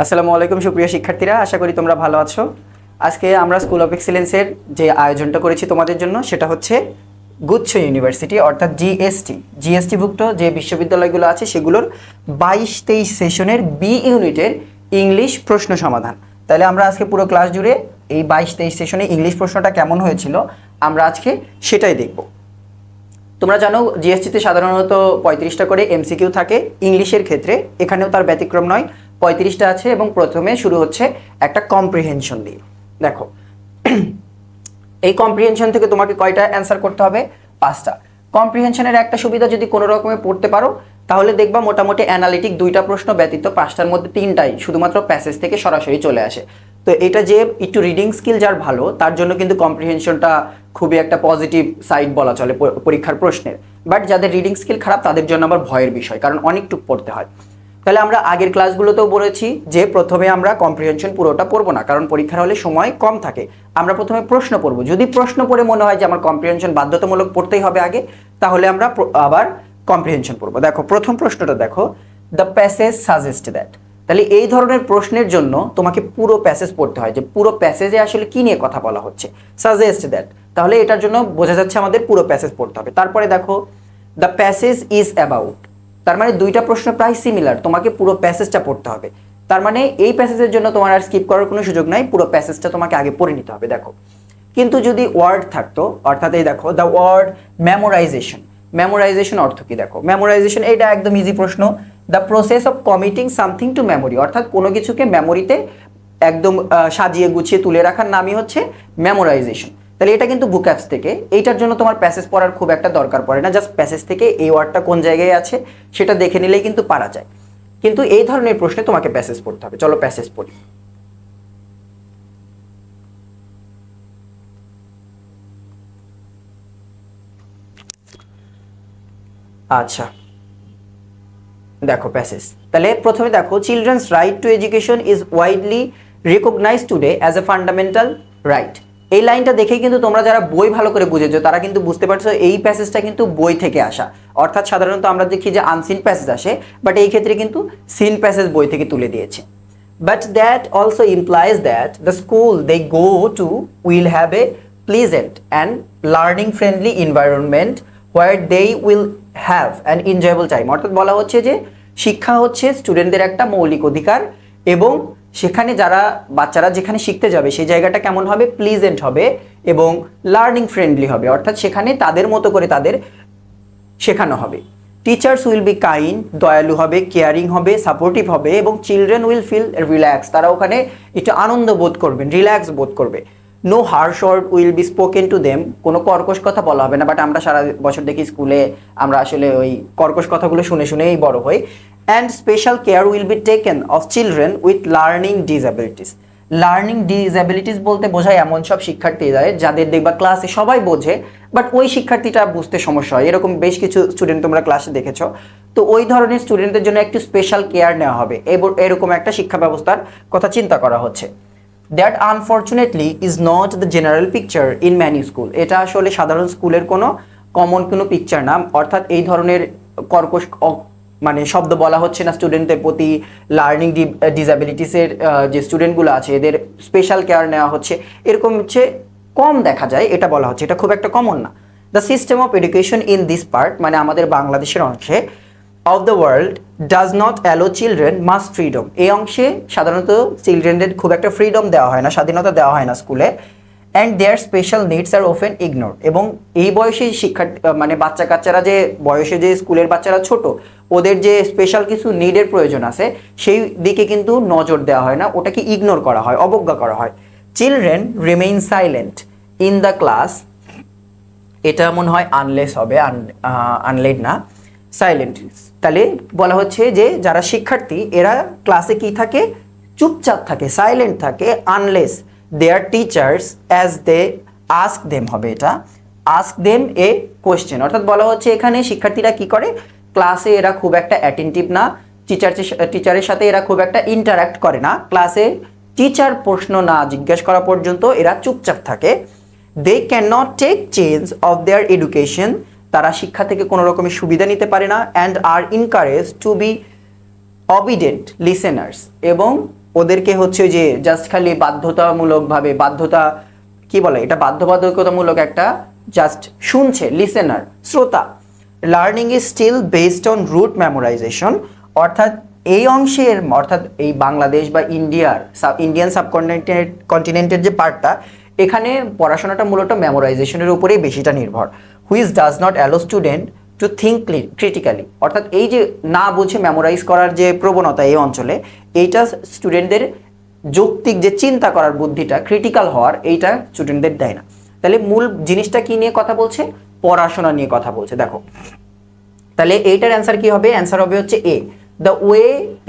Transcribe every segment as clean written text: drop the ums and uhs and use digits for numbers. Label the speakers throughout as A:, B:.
A: আসসালামু আলাইকুম সুপ্রিয় শিক্ষার্থীরা, আশা করি তোমরা ভালো আছো। আজকে আমরা স্কুল অফ এক্সিলেন্সের যে আয়োজনটা করেছি তোমাদের জন্য সেটা হচ্ছে গুচ্ছ ইউনিভার্সিটি অর্থাৎ জিএসটিভুক্ত যে বিশ্ববিদ্যালয়গুলো আছে সেগুলোর 22-23 সেশনের বি ইউনিটের ইংলিশ প্রশ্ন সমাধান। তাহলে আমরা আজকে পুরো ক্লাস জুড়ে এই 22-23 সেশনে ইংলিশ প্রশ্নটা কেমন হয়েছিল আমরা আজকে সেটাই দেখব। তোমরা জানো জিএসটিতে সাধারণত 35টা করে এমসিকিউ থাকে, ইংলিশের ক্ষেত্রে এখানেও তার ব্যতিক্রম নয়, 35টা আছে এবং প্রথমে শুরু হচ্ছে একটা কম্প্রিহেনশন দিয়ে। দেখো এই কম্প্রিহেনশন থেকে তোমাকে কয়টা অ্যান্সার করতে হবে? 5টা। কম্প্রিহেনশনের একটা সুবিধা, যদি কোনো রকমে পড়তে পারো তাহলে দেখবা মোটামুটি অ্যানালিটিক 2টা প্রশ্ন ব্যতীত 5টার মধ্যে 3টাই শুধুমাত্র প্যাসেজ থেকে সরাসরি চলে আসে। তো এটা যে একটু রিডিং স্কিল যার ভালো তার জন্য কিন্তু কম্প্রিহেনশনটা খুবই একটা পজিটিভ সাইড বলা চলে পরীক্ষার প্রশ্নের। বাট যাদের রিডিং স্কিল খারাপ তাদের জন্য আবার ভয়ের বিষয়, কারণ অনেকটুকু পড়তে হয়। তাহলে আমরা আগের ক্লাসগুলোতেও বলেছি যে প্রথমে আমরা কম্প্রিহেনশন পুরোটা পড়বো না, কারণ পরীক্ষার হলে সময় কম থাকে। আমরা প্রথমে প্রশ্ন পড়বো, যদি প্রশ্ন পড়ে মনে হয় যে আমার কম্প্রিহেনশন বাধ্যতামূলক পড়তেই হবে আগে, তাহলে আমরা আবার কম্প্রিহেনশন পড়বো। দেখো প্রথম প্রশ্নটা দেখো, দ্য প্যাসেজ সাজেস্ট দ্যাট। তাহলে এই ধরনের প্রশ্নের জন্য তোমাকে পুরো প্যাসেজ পড়তে হয়, যে পুরো প্যাসেজে আসলে কি নিয়ে কথা বলা হচ্ছে। সাজেস্ট দ্যাট, তাহলে এটার জন্য বোঝা যাচ্ছে আমাদের পুরো প্যাসেজ পড়তে হবে। তারপরে দেখো দ্য প্যাসেজ ইজ অ্যাবাউট, তার মানে দুইটা প্রশ্ন প্রায় সিমিলার, তোমাকে পুরো প্যাসেজটা পড়তে হবে। তার মানে এই প্যাসেজের জন্য তোমার আর স্কিপ করার কোনো সুযোগ নাই, পুরো প্যাসেজটা তোমাকে আগে পড়ে নিতে হবে। দেখো কিন্তু যদি ওয়ার্ড থাকতো, অর্থাৎ এই দেখো দ্য ওয়ার্ড মেমোরাইজেশন। মেমোরাইজেশন অর্থ কি? দেখো মেমোরাইজেশন এটা একদম ইজি প্রশ্ন। The process of committing something to memory, অর্থাৎ কোনো কিছুকে মেমোরিতে একদম সাজিয়ে গুছিয়ে তুলে রাখার নামই হচ্ছে মেমোরাইজেশন। তাহলে এটা কিন্তু বুক অ্যাপস থেকে, এইটার জন্য তোমার প্যাসেজ পড়ার খুব একটা দরকার পড়ে না, জাস্ট প্যাসেজ থেকে এই ওয়ার্ডটা কোন জায়গায় আছে সেটা দেখে নিলেই কিন্তু পারা যায়। কিন্তু এই ধরনের প্রশ্নে তোমাকে প্যাসেজ পড়তে হবে। চলো প্যাসেজ পড়ি। আচ্ছা দেখো প্যাসেজ, তাহলে প্রথমে দেখো children's right to education is widely recognised today as a fundamental right. এই লাইনটা দেখে কিন্তু তোমরা যারা বই ভালো করে বুঝেছো তারা কিন্তু বুঝতে পারছো এই প্যাসেজটা কিন্তু বই থেকে আসা। অর্থাৎ সাধারণত আমরা দেখি যে আনসিন প্যাসেজ আসে, বাট এই ক্ষেত্রে কিন্তু সিন প্যাসেজ বই থেকে তুলে দিয়েছে। But that also implies that the school they go to will have a pleasant and learning friendly environment where they will have an enjoyable time. অর্থাৎ বলা হচ্ছে যে শিক্ষা হচ্ছে স্টুডেন্টদের একটা মৌলিক অধিকার, এবং সেখানে যারা বাচ্চারা যেখানে শিখতে যাবে সেই জায়গাটা কেমন হবে? প্লিজেন্ট হবে এবং লার্নিং ফ্রেন্ডলি হবে, অর্থাৎ সেখানে তাদের মতো করে তাদের শেখানো হবে। টিচার্স উইল বি কাইন্ড, দয়ালু হবে, কেয়ারিং হবে, সাপোর্টিভ হবে, এবং চিলড্রেন উইল ফিল রিল্যাক্স, তারা ওখানে একটু আনন্দ বোধ করবেন, রিল্যাক্স বোধ করবে। No harsh word will be spoken to them, কোনো কর্কশ কথা বলা হবে না। বাট আমরা সারা বছর দেখি স্কুলে আমরা আসলে ওই কর্কশ কথাগুলো শুনে শুনেই বড় হই। And special care will be taken of children with learning disabilities. Learning disabilities বলতে বোঝায় এমন সব শিক্ষার্থী যাদের দেখবা ক্লাসে সবাই বোঝে বাট ওই শিক্ষার্থীটা বুঝতে সমস্যা হয়, এরকম বেশ কিছু স্টুডেন্ট তোমরা ক্লাসে দেখেছো। তো ওই ধরনের স্টুডেন্টদের জন্য একটু স্পেশাল কেয়ার নেওয়া হবে, এরকম একটা শিক্ষা ব্যবস্থার কথা চিন্তা করা হচ্ছে। That unfortunately is not the general picture in many school. এটা আসলে সাধারণ স্কুলের কোনো কমন কোনো পিকচার না, অর্থাৎ এই ধরনের কর্কশ মানে শব্দ বলা হচ্ছে না স্টুডেন্টদের প্রতি। লার্নিং ডিসএবিলিটিসের যে স্টুডেন্টগুলো আছে এদের স্পেশাল কেয়ার নেওয়া হচ্ছে, এরকম হচ্ছে কম দেখা যায়, এটা বলা হচ্ছে, এটা খুব একটা কমন না। The system of education in this part, মানে আমাদের বাংলাদেশের অংশে, of the world does not allow children much freedom. এই অংশে সাধারণত চিলড্রেনদের খুব একটা ফ্রিডম দেওয়া হয় না, স্বাধীনতা দেওয়া হয় না স্কুলে। And their special needs are often ignore. এবং এই বয়সে শিক্ষার্থী মানে বাচ্চা কাচ্চারা যে বয়সে যে স্কুলের বাচ্চারা ছোট, ওদের যে স্পেশাল কিছু নিডের প্রয়োজন আছে সেই দিকে কিন্তু নজর দেওয়া হয় না, ওটাকে ইগনোর করা হয়, অবজ্ঞা করা হয়। Children remain silent in the class, এটা মনে হয় আনলেস হবে, আনলেড না, সাইলেন্ট। তাহলে বলা হচ্ছে যে যারা শিক্ষার্থী এরা ক্লাসে কি থাকে? চুপচাপ থাকে, সাইলেন্ট থাকে, unless their teachers as they ask them হবে, এটা আস্ক দেম এ কোয়েশ্চেন। অর্থাৎ বলা হচ্ছে এখানে শিক্ষার্থীরা কি করে, ক্লাসে এরা খুব একটা অ্যাটেন্টিভ না, টিচারের সাথে এরা খুব একটা ইন্টারাক্ট করে না, ক্লাসে টিচার প্রশ্ন না জিজ্ঞেস করা পর্যন্ত এরা চুপচাপ থাকে। They can not take change of their education, তারা শিক্ষা থেকে কোনো রকমের সুবিধা নিতে পারে না। And are encourage to be obedient listeners, এবং ওদেরকে হচ্ছে যে জাস্ট খালি বাধ্যতামূলকভাবে কি বলে এটা বাধ্যবাধকতামূলক একটা জাস্ট শুনছে, লিসেনার, শ্রোতা। Learning is still based on rote memorisation, অর্থাৎ এই অংশের অর্থাৎ এই বাংলাদেশ বা ইন্ডিয়ান সাবকন্টিনেন্টের যে পার্টটা, এখানে পড়াশোনাটা মূলত মেমোরাইজেশনের উপরেই বেশিটা নির্ভর। Which does not allow student to think critically, অর্থাৎ এই যে না বুঝে মেমোরাইজ করার যে প্রবণতা এই অঞ্চলে, এইটা স্টুডেন্টদের যৌক্তিক যে চিন্তা করার বুদ্ধিটা, ক্রিটিক্যাল হওয়ার, এইটা স্টুডেন্টদের দেয় না। তাহলে মূল জিনিসটা কি নিয়ে কথা বলছে? পড়াশোনা নিয়ে কথা বলছে। দেখো তাহলে এইটার অ্যান্সার কি হবে? অ্যান্সার হবে হচ্ছে A, the way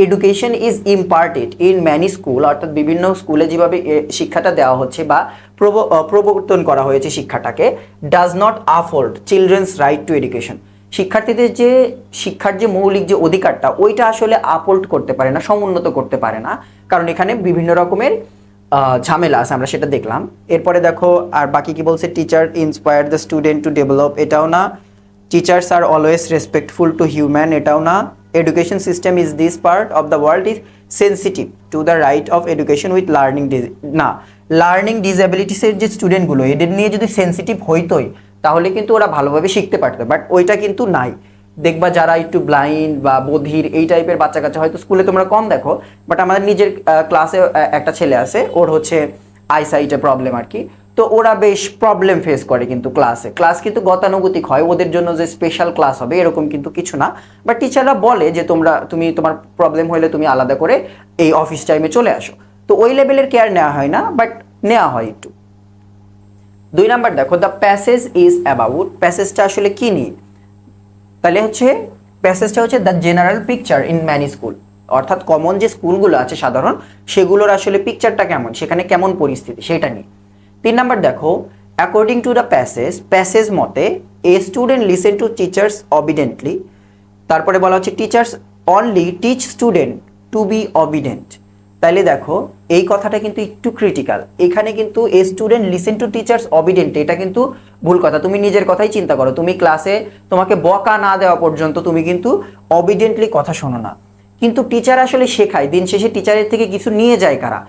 A: education is imparted in many school, অর্থাৎ বিভিন্ন স্কুলে যেভাবে শিক্ষাটা দেওয়া হচ্ছে বা প্রবর্তন করা হয়েছে শিক্ষাটাকে, does not uphold children's right to education, শিক্ষার্থীদের যে শিক্ষার যে মৌলিক যে অধিকারটা, ওইটা আসলে আপহোল্ড করতে পারে না, সমুন্নত করতে পারে না, কারণ এখানে বিভিন্ন রকমের ঝামেলা আছে, আমরা সেটা দেখলাম। এরপরে দেখো আর বাকি কি বলছে, teacher inspire the student to develop, এটাও না। Teachers are always respectful to human, এটাও না। Education system is this part of the world is sensitive to the right of education with learning না। লার্নিং ডিসএবিলিটিসের যে স্টুডেন্টগুলো, এদের নিয়ে যদি সেন্সিটিভ হইতোই তাহলে কিন্তু ওরা ভালোভাবে শিখতে পারতো, বাট ওইটা কিন্তু নাই। দেখবা যারা একটু ব্লাইন্ড বা বধির এই টাইপের বাচ্চা কাচ্চা হয়তো স্কুলে তোমরা কম দেখো, বাট আমাদের নিজের ক্লাসে একটা ছেলে আছে, ওর হচ্ছে আইসাইটে প্রবলেম আর কি, তো ওরা বেশ প্রবলেম ফেস করে কিন্তু ক্লাস কিন্তু গতানুগতিক হয়, ওদের জন্য যে স্পেশাল ক্লাস হবে এরকম কিন্তু কিছু না, বাট টিচাররা বলে যে তোমার প্রবলেম হলে তুমি আলাদা করে এই অফিস টাইমে চলে আসো, তো ওই লেভেলের কেয়ার নেওয়া হয় না, বাট নেওয়া হয় একটু। 2 নাম্বার দেখো, দ্য প্যাসেজ ইজ অ্যাবাউট, প্যাসেজটা আসলে কি নিয়ে? তাহলে হচ্ছে প্যাসেজটা হচ্ছে the general picture in many school, অর্থাৎ কমন যে স্কুলগুলো আছে সাধারণ, সেগুলোর আসলে পিকচারটা কেমন, সেখানে কেমন পরিস্থিতি, সেটা নিয়ে। 3 নাম্বার দেখো, অ্যাকর্ডিং টু দ্য প্যাসেজ মতে a student listen to teachers obediently, তারপরে বলা হচ্ছে teachers only teach student to be obedient. তাইলে দেখো এই কথাটা কিন্তু একটু ক্রিটিক্যাল, এখানে কিন্তু a student listen to teachers obedient, এটা কিন্তু ভুল কথা। তুমি নিজের কথাই চিন্তা করো, তুমি ক্লাসে তোমাকে বকা না দেওয়া পর্যন্ত তুমি কিন্তু অবিডেন্টলি কথা শোনো না, কিন্তু টিচার আসলে শেখায়, দিন শেষে টিচারের থেকে কিছু নিয়ে যায় কারা?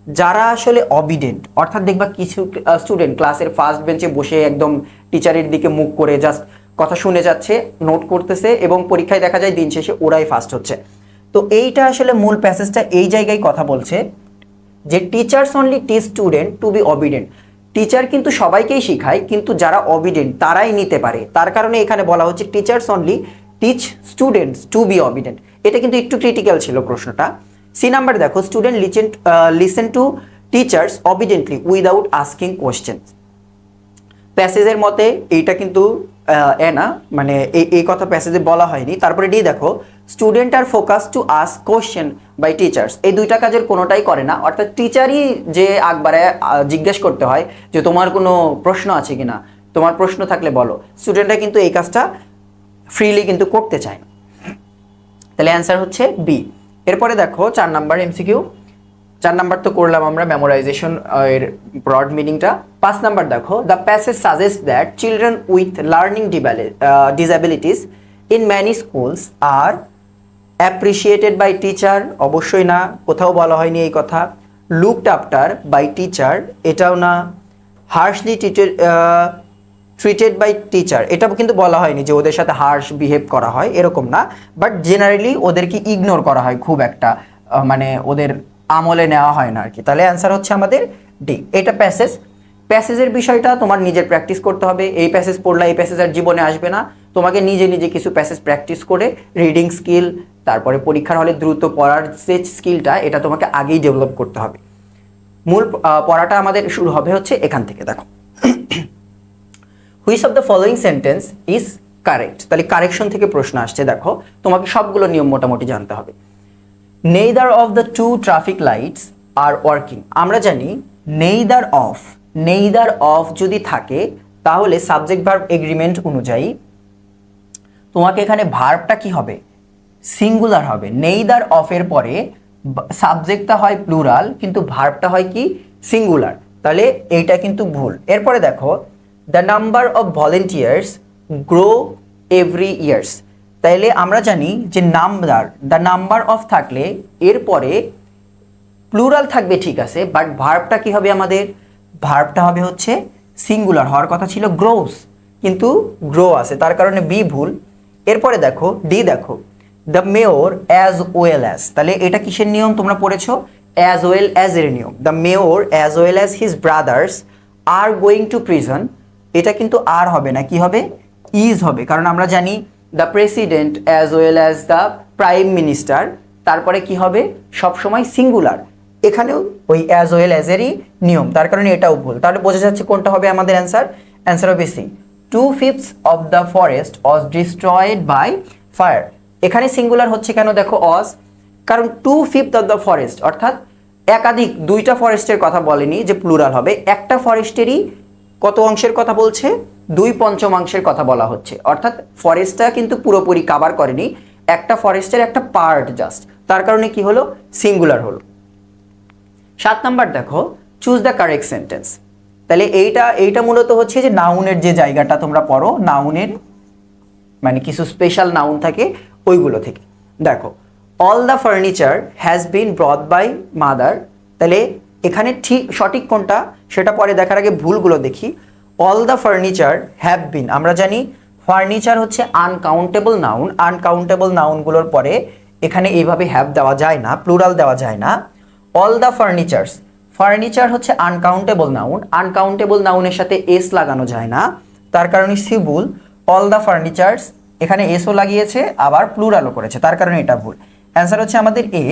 A: যারা আসলে অবিডেন্ট। অর্থাৎ দেখবা কিছু স্টুডেন্ট ক্লাসের ফার্স্ট বেঞ্চে বসে একদম টিচারের দিকে মুখ করে জাস্ট কথা শুনে যাচ্ছে, নোট করতেছে, এবং পরীক্ষায় দেখা যায় দিন শেষে ওরাই ফার্স্ট হচ্ছে। তো এইটা আসলে মূল প্যাসেজটা এই জায়গায় কথা বলছে যে teachers only teach student to be obedient, teacher কিন্তু সবাইকেই শেখায়, কিন্তু যারা অবিডেন্ট তারাই নিতে পারে, তার কারণে এখানে বলা হচ্ছে teachers only teach students to be obedient. এটা কিন্তু একটু ক্রিটিক্যাল ছিল প্রশ্নটা। সি নাম্বার দেখো, student listen to teachers obediently without asking questions, প্যাসেজের মতে এইটা কিন্তু না, মানে এই কথা প্যাসেজে বলা হয়নি। তারপরে ডি দেখো, student are focus to ask question by teachers, এই দুইটা কাজের কোনোটাই করে না, অর্থাৎ টিচারই যে একবারে জিজ্ঞেস করতে হয় যে তোমার কোনো প্রশ্ন আছে কিনা, তোমার প্রশ্ন থাকলে বলো, স্টুডেন্টরা কিন্তু এই কাজটা ফ্রিলি কিন্তু করতে চায় না। তাহলে অ্যান্সার হচ্ছে বি। এরপরে দেখো 4 নাম্বার এমসিকিউ, 4 নাম্বার তো করলাম আমরা মেমোরাইজেশন এর ব্রড মিনিংটা। 5 নাম্বার দেখো, the passage suggest that children with learning disabilities in many schools are appreciated by teacher, অবশ্যই না, কোথাও বলা হয়নি এই কথা। লুকড আফটার বাই টিচার, এটাও না। হার্শলি ট্রিটেড বাই টিচার, এটাও কিন্তু বলা হয়নি যে ওদের সাথে হার্শ বিহেভ করা হয়, এরকম না, বাট জেনারেলি ওদেরকে ইগনোর করা হয় খুব একটা, মানে ওদের আমলে নেওয়া হয় না আর কি। তাহলে অ্যান্সার হচ্ছে আমাদের ডি। এটা প্যাসেজের বিষয়টা তোমার নিজের প্র্যাকটিস করতে হবে, এই প্যাসেজ পড়লে এই প্যাসেজ আর জীবনে আসবে না, তোমাকে নিজে নিজে কিছু প্যাসেজ প্র্যাকটিস করে রিডিং স্কিল, তারপরে পরীক্ষার হলে দ্রুত পড়ার যে স্কিলটা, এটা তোমাকে আগেই ডেভেলপ করতে হবে। মূল পড়াটা আমাদের শুরু হবে হচ্ছে এখান থেকে। দেখো, which of the following sentence is correct, তাহলে কারেকশন থেকে প্রশ্ন আসছে। দেখো তোমাকে সবগুলো নিয়ম মোটামুটি জানতে হবে। Neither of the two traffic lights are working, আমরা জানি নেইদার অফ যদি থাকে তাহলে সাবজেক্ট ভার্ব এগ্রিমেন্ট অনুযায়ী তোমাকে এখানে ভার্বটা কি হবে? সিঙ্গুলার হবে। নেইদার অফের পরে সাবজেক্টটা হয় প্লুরাল, কিন্তু ভার্বটা হয় কি? সিঙ্গুলার। তাহলে এইটা কিন্তু ভুল। এরপরে দেখো, the number of volunteers grow every years, তাইলে আমরা জানি যে দ্য নাম্বার অফ থাকলে এরপরে প্লুরাল থাকবে ঠিক আছে, বাট ভার্বটা কি হবে আমাদের? ভার্বটা হবে হচ্ছে সিঙ্গুলার, হওয়ার কথা ছিল গ্রোস, কিন্তু গ্রো আছে, তার কারণে বি ভুল। এরপরে দেখো ডি, দেখো the mayor as well as, তাহলে এটা কিসের নিয়ম তোমরা পড়েছো? অ্যাজ ওয়েল অ্যাজ এর নিয়ম। The mayor as well as his brothers are going to prison, এটা কিন্তু আর হবে না, কি হবে? ইজ হবে, কারণ আমরা জানি the president as well as the prime minister, তারপরে কি হবে? সবসময় সিঙ্গুলার, এখানেও ওই অ্যাজ ওয়েল অ্যাজ এরই নিয়ম, তার কারণে এটাও ভুল। তাহলে বোঝা যাচ্ছে কোনটা হবে আমাদের অ্যান্সার? অ্যান্সার হবে C, 2/5 of the forest was destroyed by fire. এখানে সিঙ্গুলার হচ্ছে কেন দেখো? অজ, কারণ 2/5 অফ দ্য ফরেস্ট অর্থাৎ একাধিক, দুইটা ফরেস্টের কথা বলেনি যে প্লুরাল হবে, একটা ফরেস্টেরই কত অংশের কথা বলছে? 2/5 কথা বলা হচ্ছে, অর্থাৎ ফরেস্টটা কিন্তু পুরোপুরি কাভার করেনি, একটা ফরেস্টের একটা পার্ট জাস্ট, তার কারণে কি হলো? সিঙ্গুলার হলো। 7 নাম্বার দেখো, চুজ দ্য কারেক্ট সেন্টেন্স। তাহলে এইটা মূলত হচ্ছে যে নাউনের যে জায়গাটা তোমরা পড়ো, নাউনের মানে কিছু স্পেশাল নাউন থাকে ওইগুলো থেকে। দেখো all the furniture has been brought by mother, তাহলে এখানে ঠিক সঠিক কোনটা সেটা পরে দেখার আগে ভুলগুলো দেখি। All the furniture have been, আমরা জানি ফার্নিচার হচ্ছে আনকাউন্টেবল নাউন, আনকাউন্টেবল নাউনগুলোর পরে এখানে এইভাবে হ্যাভ দেওয়া যায় না, প্লুরাল দেওয়া যায় না। অল দ্য ফার্নিচার্স, ফার্নিচার হচ্ছে আনকাউন্টেবল নাউন, আনকাউন্টেবল নাউনের সাথে এস লাগানো যায় না, তার কারণে সি ভুল। অল দ্য ফার্নিচার্স, এখানে এসও লাগিয়েছে আবার প্লুরালও করেছে, তার কারণে এটা ভুল। অ্যান্সার হচ্ছে আমাদের A,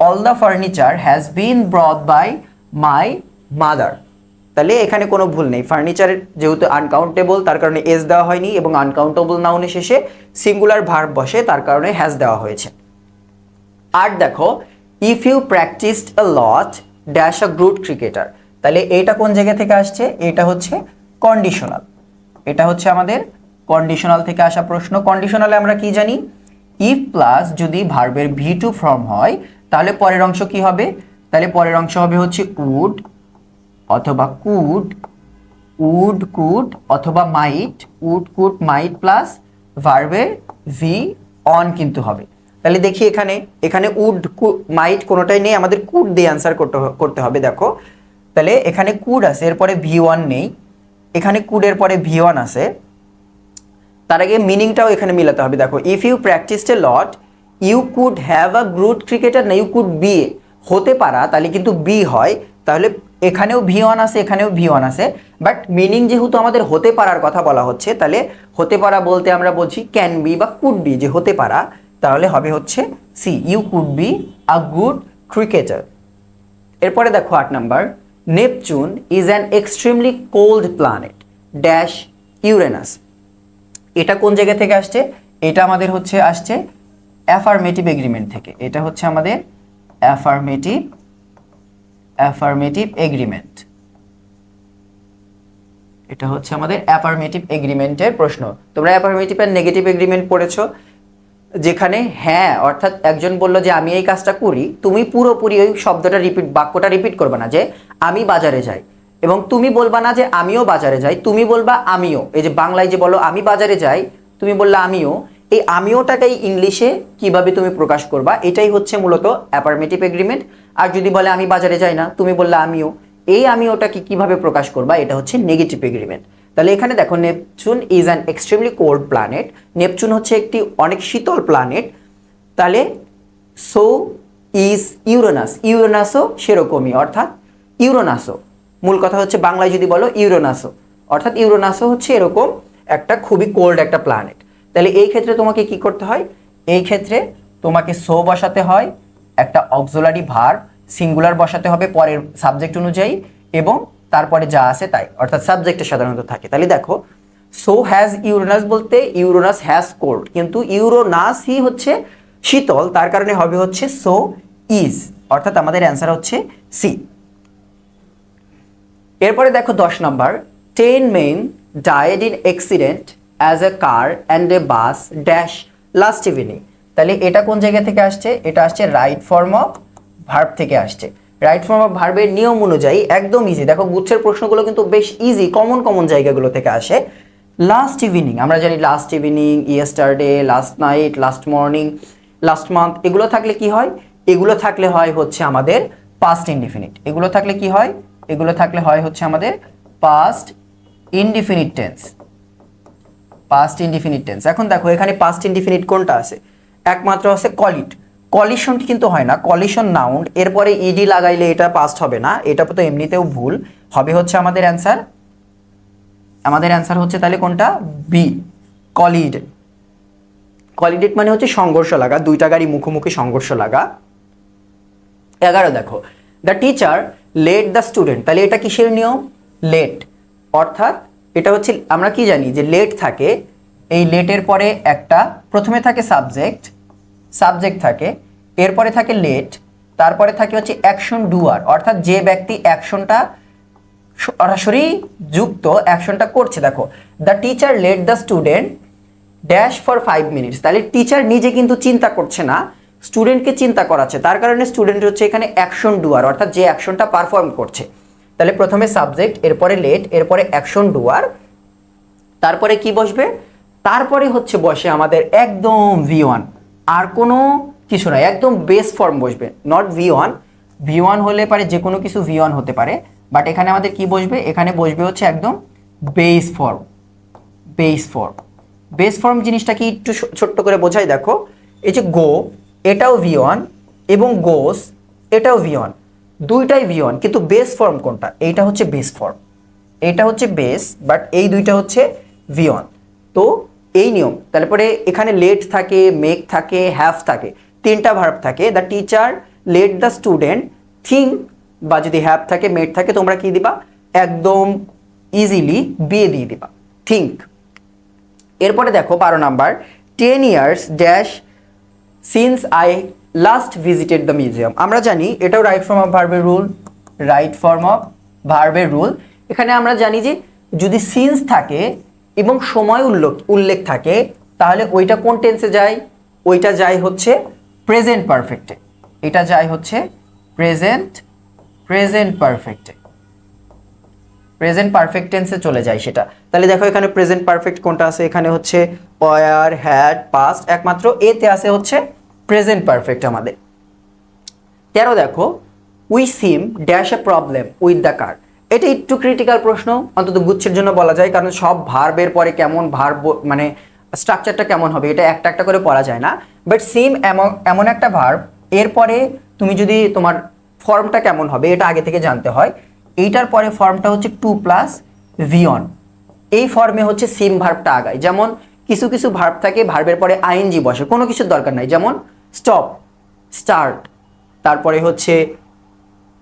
A: all the furniture has been brought by my mother. তাহলে এখানে কোনো ভুল নেই, ফার্নিচারের যেহেতু আনকাউন্টেবল তার কারণে এস দেওয়া হয়নি, এবং আনকাউন্টেবল নাউনের শেষে সিঙ্গুলার ভার্ব বসে, তার কারণে হ্যাজ দেওয়া হয়েছে। আর দেখো if you practised a lot dash a good cricketer, তাহলে এইটা কোন জায়গা থেকে আসছে? এটা হচ্ছে কন্ডিশনাল, এটা হচ্ছে আমাদের কন্ডিশনাল থেকে আসা প্রশ্ন। কন্ডিশনালে আমরা কি জানি? ইফ প্লাস যদি ভার্বের V2 ফর্ম হয় তাহলে পরের অংশ কি হবে? তাহলে পরের অংশ হবে হচ্ছে উড অথবা কুড, উড কুড অথবা মাইট, উড কুড মাইট প্লাস ভার্বের ভি অন কিন্তু হবে। তাহলে দেখি এখানে উড মাইট কোনোটাই নেই, আমাদের কুড দিয়ে অ্যান্সার করতে হবে। দেখো তাহলে এখানে কুড আছে, এরপরে V1 নেই, এখানে কুডের পরে V1 আছে, তার আগে মিনিংটাও এখানে মিলাতে হবে। দেখো if you practised a lot you could have a good cricketer, না ইউ কুড বি, হতে পারা তাহলে কিন্তু বি হয়, তাহলে এখানেও V1 আছে, এখানেও V1 আছে, বাট মিনিং যেহেতু আমাদের হতে পারার কথা বলা হচ্ছে, তাহলে হতে পারা বলতে আমরা বলছি ক্যান বি বা কুড বি, যে হতে পারা, তাহলে হবে হচ্ছে C, you could be a good cricketer. এরপরে দেখো 8 number, Neptune is an extremely cold planet dash Uranus, এটা কোন জায়গা থেকে আসছে? এটা আমাদের হচ্ছে আসছে অ্যাফার্মেটিভ এগ্রিমেন্ট থেকে, এটা হচ্ছে আমাদের অ্যাফার্মেটিভ এগ্রিমেন্ট, এটা হচ্ছে আমাদের অ্যাফার্মেটিভ এগ্রিমেন্টের প্রশ্ন। তোমরা অ্যাফার্মেটিভ আর নেগেটিভ এগ্রিমেন্ট পড়েছো, যেখানে হ্যাঁ অর্থাৎ একজন বলল যে আমি এই কাজটা করি, তুমি পুরোপুরি ওই শব্দটা বাক্যটা রিপিট করবে না যে আমি বাজারে যাই, এবং তুমি বলবা না যে আমিও বাজারে যাই, তুমি বলবা আমিও। এই যে বাংলায় যে বলো আমি বাজারে যাই, তুমি বললা আমিও, এই আমিওটাকেই ইংলিশে কিভাবে তুমি প্রকাশ করবা, এটাই হচ্ছে মূলত অ্যাফার্মেটিভ এগ্রিমেন্ট। আর যদি বলে আমি বাজারে যাই না, তুমি বললা আমিও, এই আমিওটাকে কিভাবে প্রকাশ করবা, এটা হচ্ছে নেগেটিভ এগ্রিমেন্ট। তাহলে এখানে দেখো Neptune is an extremely cold planet, Neptune হচ্ছে একটি অনেক শীতল প্ল্যানেট, তাহলে সো ইজ ইউরেনাস, ইউরেনাসও সেরকমই, অর্থাৎ ইউরেনাসও, মূল কথা হচ্ছে বাংলায় যদি বলো ইউরেনাসও, অর্থাৎ ইউরেনাসও হচ্ছে এরকম একটা খুবই কোল্ড একটা প্ল্যানেট। তাহলে এই ক্ষেত্রে তোমাকে কি করতে হয়? এই ক্ষেত্রে তোমাকে সো বসাতে হয়, একটা অক্সিলারি ভার্ব সিঙ্গুলার বসাতে হবে পরের সাবজেক্ট অনুযায়ী, এবং তারপরে যা আছে তাই, অর্থাৎ সাবজেক্টে সাধারণত থাকে। তাহলে দেখো সো হ্যাজ ইউরেনাস বলতে ইউরেনাস হ্যাজ কোল্ড, কিন্তু ইউরোনাসই হচ্ছে শীতল, তার কারণে হবে হচ্ছে সো ইজ, অর্থাৎ আমাদের অ্যান্সার হচ্ছে সি। এরপরে দেখো 10 number, 10 men died in accident as a car and a bus dash last evening, তাহলে এটা কোন জায়গা থেকে আসছে? এটা আসছে রাইট ফর্ম অফ ভার্ব থেকে আসছে। রাইট ফর্ম অফ ভার্বের নিয়ম অনুযায়ী একদম ইজি, দেখো গুচ্ছের প্রশ্নগুলো কিন্তু বেশ ইজি, কমন জায়গাগুলো থেকে আসে। লাস্ট ইভিনিং, আমরা জানি last evening, yesterday, last night, last morning, last month, এগুলো থাকলে কি হয়? এগুলো থাকলে হয় হচ্ছে আমাদের পাস্ট ইনডিফিনিট। এগুলো থাকলে কি হয়, এগুলো থাকলে হয় হচ্ছে আমাদের past indefinite tense. Past indefinite tense. এখন দেখো এখানে পাস্ট ইনডিফিনিট কোনটা আছে, একমাত্র আছে কলিড। কলিশন কিন্তু হয় না, কলিশন নাউন, এরপরে ইডি লাগাইলে এটা পাস্ট হবে না, এটা তো এমনিতেও ভুল হবে, হচ্ছে আমাদের অ্যান্সার। আমাদের অ্যান্সার হচ্ছে তাহলে কোনটা, বি, কলিড। কলিডেট মানে হচ্ছে সংঘর্ষ লাগা, দুইটা গাড়ি মুখোমুখি সংঘর্ষ লাগা। 11 দেখো, the teacher let the student, তাহলে এটা কিসের নিয়ম, লেট। অর্থাৎ এটা হচ্ছে আমরা কি জানি যে লেট থাকে, এই লেটের পরে একটা প্রথমে থাকে সাবজেক্ট থাকে, এরপরে থাকে লেট, তারপরে থাকে হচ্ছে অ্যাকশন ডুয়ার, অর্থাৎ যে ব্যক্তি অ্যাকশনটা সরাসরি যুক্ত অ্যাকশনটা করছে। দেখো the teacher let the student dash for 5 minutes, তাহলে টিচার নিজে কিন্তু চিন্তা করছে না, স্টুডেন্টকে চিন্তা করাচ্ছে, তার কারণে স্টুডেন্ট হচ্ছে এখানে অ্যাকশন ডুয়ার, অর্থাৎ যে অ্যাকশনটা পারফর্ম করছে। তাহলে প্রথমে সাবজেক্ট, এরপরে লেট, এরপরে অ্যাকশন ডুয়ার, তারপরে কি বসবে, তারপরে হচ্ছে বসে আমাদের একদম V1, আর কোনো কিছু নয়, একদম বেস ফর্ম বসবে, নট V1। V1 হলে পারে যে কোনো কিছু V1 হতে পারে, বাট এখানে আমাদের কি বসবে, এখানে বসবে হচ্ছে একদম বেস ফর্ম। বেস ফর্ম জিনিসটা কি একটু ছোট্ট করে বোঝাই, দেখো এই যে গো এটাও V1 এবং গোস এটাও V1, দুইটাই V1, কিন্তু বেস ফর্ম কোনটা, এইটা হচ্ছে বেস ফর্ম, এইটা হচ্ছে বেস, বাট এই দুইটা হচ্ছে V1। তো এই নিয়ম, তারপরে এখানে লেট থাকে, মেক থাকে, হ্যাভ থাকে, তিনটা ভার্ব থাকে। The teacher let the student think, বা যদি হ্যাভ থাকে মেড থাকে তোমরা কি দিবা, একদম ইজিলি বিয়ে দিয়ে দিবা, থিঙ্ক। এরপরে দেখো 12 number, 10 years dash since I last visited the museum. আমরা জানি এটাও রাইট ফর্ম অফ ভার্বের রুল। এখানে আমরা জানি যে যদি সিন্স থাকে এবং সময় উল্লেখ থাকে, তাহলে ওইটা কোন টেন্সে যায়, ওইটা যায় হচ্ছে প্রেজেন্ট পারফেক্টে, এটা যায় হচ্ছে প্রেজেন্ট পারফেক্ট টেন্সে চলে যায় সেটা। তাহলে দেখো এখানে প্রেজেন্ট পারফেক্ট কোনটা আছে, এখানে হচ্ছে ওয়ার, হ্যাড, পাস্ট, একমাত্র এতে আছে হচ্ছে প্রেজেন্ট পারফেক্ট আমাদের। 13 দেখো, we SIM dash a problem with the কার। এটা একটু ক্রিটিক্যাল প্রশ্ন, অন্তত গুচ্ছের জন্য বলা যায়, কারণ সব ভার্বের পরে কেমন ভার্ব মানে স্ট্রাকচারটা কেমন হবে এটা একটা একটা করে পড়া যায় না, বাট সিম এমন একটা ভার্ব, এরপরে তুমি যদি তোমার ফর্মটা কেমন হবে এটা আগে থেকে জানতে হয়। এইটার পরে ফর্মটা হচ্ছে 2 + V1, এই ফর্মে হচ্ছে সিম ভার্বটা আগায়। যেমন কিছু কিছু ভার্ব থাকে ভার্বের পরে আইএনজি বসে, কোনো কিছুর দরকার নাই, যেমন স্টপ, স্টার্ট, তারপরে হচ্ছে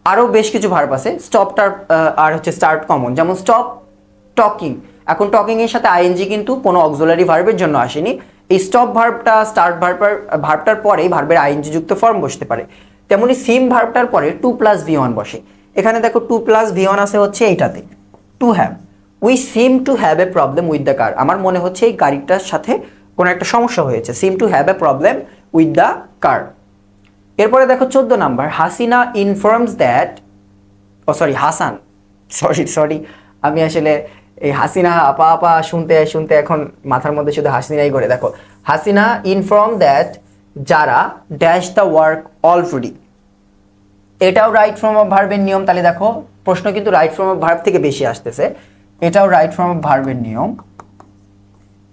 A: আরও বেশ কিছু ভার্ব আছে, স্টপটার আর হচ্ছে স্টার্ট কমন, যেমন স্টপ টকিং। এখন টকিং এর সাথে আইএনজি কিন্তু কোনো অক্সিলারি ভার্বের জন্য আসেনি, এই স্টপ ভার্বটা স্টার্ট ভার্বটার পরেই ভার্বের আইএনজি যুক্ত ফর্ম বসতে পারে। তেমনি সিম ভার্বটার পরে 2 + V1 বসে। এখানে দেখো 2 + V1 আছে হচ্ছে এইটাতে, to have. We SIM to have a problem with the কার, আমার মনে হচ্ছে এই গাড়িটার সাথে কোনো একটা সমস্যা হয়েছে, seem to have a problem with the car. এরপরে দেখো 14 number, Hasina informs that, Hasan, sorry আমি আসলে এই হাসিনা আপা শুনতে এখন মাথার মধ্যে শুধু হাসিনাই করে। দেখো হাসিনা ইনফর্ম দ্যাট যারা ড্যাশ দ্য ওয়ার্ক অলরেডি, এটাও রাইট ফর্ম অফ ভার্বের নিয়ম। তাহলে দেখো প্রশ্ন কিন্তু রাইট ফর্ম অফ ভার্ব থেকে বেশি আসতেছে, এটাও রাইট ফর্ম অফ ভার্বের নিয়ম।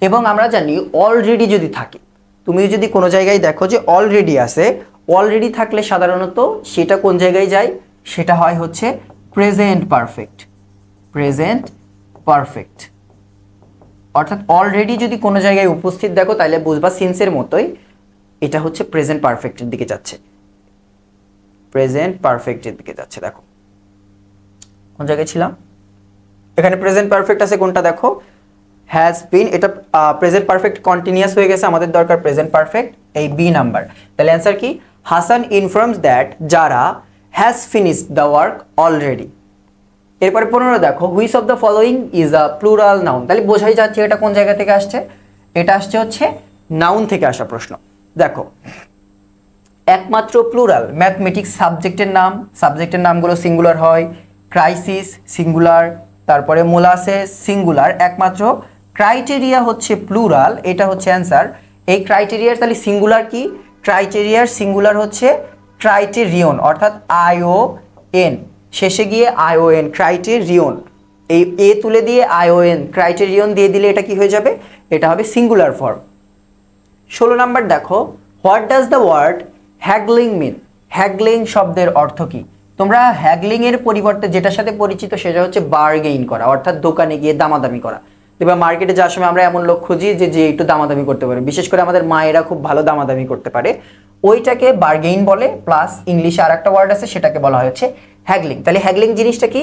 A: এবং আমরা জানি অলরেডি যদি থাকে, তুমি যদি কোনো জায়গায় দেখো যে অলরেডি আছে, অলরেডি থাকলে সাধারণত সেটা কোন জায়গায় যায়, সেটা হয় হচ্ছে প্রেজেন্ট পারফেক্ট। অর্থাৎ অলরেডি যদি কোনো জায়গায় উপস্থিত দেখো তাহলে বুঝবা সিন্সের মতোই এটা হচ্ছে প্রেজেন্ট পারফেক্টের দিকে যাচ্ছে, দেখো কোন জায়গায় ছিলাম, এখানে প্রেজেন্ট পারফেক্ট আছে কোনটা দেখো, হ্যাজ বিন, এটা প্রেজেন্ট পারফেক্ট কন্টিনিউয়াস হয়ে গেছে, আমাদের দরকার প্রেজেন্ট পারফেক্ট, এই বি নাম্বার। তাহলে অ্যান্সার কি, হাসান ইনফর্মস দ্যাট যারা has finished the work already. এরপরে 15 দেখো, which of the following is a plural noun. তাহলে বোঝাই যাচ্ছে এটা কোন জায়গা থেকে আসছে, এটা আসছে হচ্ছে নাউন থেকে আসা প্রশ্ন। দেখো একমাত্র প্লুরাল ম্যাথমেটিক্স সাবজেক্টের নামগুলো সিঙ্গুলার হয়, ক্রাইসিস সিঙ্গুলার, তারপরে মোলাসেস সিঙ্গুলার, একমাত্র ক্রাইটেরিয়া হচ্ছে প্লুরাল, এটা হচ্ছে অ্যান্সার। এই ক্রাইটেরিয়ার তাহলে সিঙ্গুলার কি, ক্রাইটেরিয়ার সিঙ্গুলার হচ্ছে ক্রাইটেরিয়ন অর্থাৎ ION, শেষে গিয়ে ION, ক্রাইটেরিয়ন, এই এ তুলে দিয়ে ION, ক্রাইটেরিয়ন দিয়ে দিলে এটা কি হয়ে যাবে, এটা হবে সিঙ্গুলার ফর্ম। 16 নাম্বার দেখো, what does the word haggling mean? Haggling শব্দের অর্থ কি? তোমরা হ্যাগলিং এর পরিবর্তে যেটার সাথে পরিচিত সেটা হচ্ছে বার্গেইন করা, অর্থাৎ দোকানে গিয়ে দামাদামি করা। এবার মার্কেটে যাওয়ার সময় আমরা এমন লোক খুঁজি যে একটু দামাদামি করতে পারে, বিশেষ করে আমাদের মায়েরা খুব ভালো দামাদামি করতে পারে, ওইটাকে বার্গেইন বলে। প্লাস ইংলিশে আর একটা ওয়ার্ড আছে সেটাকে বলা হচ্ছে হ্যাগলিং। তাহলে হ্যাগলিং জিনিসটা কি?